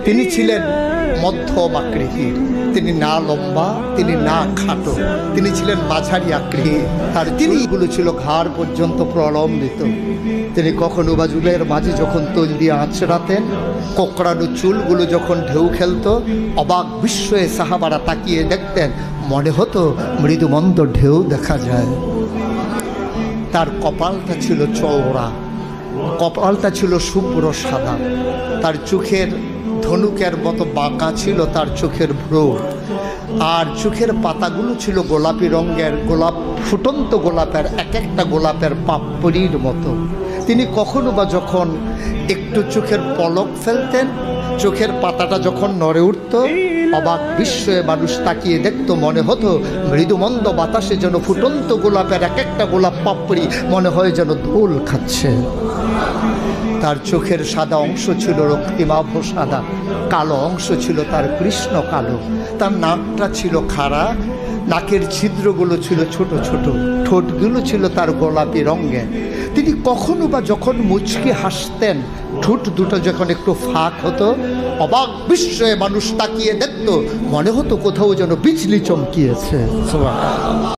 তিনি ছিলেন মধ্যম আকৃতির, তিনি না লম্বা, তিনি না খাটো, তিনি ছিলেন মাঝারি আকৃতির। তার চুলগুলো ছিল ঘাড় পর্যন্ত প্রলম্বিত। তিনি কখনো বা চুলের মাঝে যখন তৈল দিয়ে আঁচড়াতেন, কোকড়ানো চুলগুলো যখন ঢেউ খেলতো, অবাক বিস্ময়ে সাহাবারা তাকিয়ে দেখতেন, মনে হতো মৃদুমন্দ ঢেউ দেখা যায়। তার কপালটা ছিল চওড়া, কপালটা ছিল শুভ্র সাদা, তার চোখের ধনুকের মতো বাঁকা ছিল তার চোখের ভ্রু, আর চোখের পাতাগুলো ছিল গোলাপি রঙের, গোলাপ ফুটন্ত গোলাপের, এক একটা গোলাপের পাপড়ির মতো। তিনি কখনো বা যখন একটু চোখের পলক ফেলতেন, চোখের পাতাটা যখন নড়ে উঠত, অবাক বিস্ময়ে মানুষ তাকিয়ে দেখতো, মনে হতো মৃদুমন্দ বাতাসে যেন ফুটন্ত গোলাপের এক একটা গোলাপ পাপড়ি মনে হয় যেন দোল খাচ্ছে। তার চোখের সাদা অংশ ছিল রক্তিমাভ সাদা, কালো অংশ ছিল তার কৃষ্ণ কালো। তার নাকটা ছিল খাড়া, নাকের ছিদ্রগুলো ছিল ছোট ছোট, ঠোঁটগুলো ছিল তার গোলাপি রঙের। তিনি কখনো বা যখন মুচকি হাসতেন, ঠোঁট দুটো যখন একটু ফাঁক হতো, অবাক বিস্ময়ে মানুষ তাকিয়ে দেখতো, মনে হতো কোথাও যেন বিজলি চমকিয়েছে।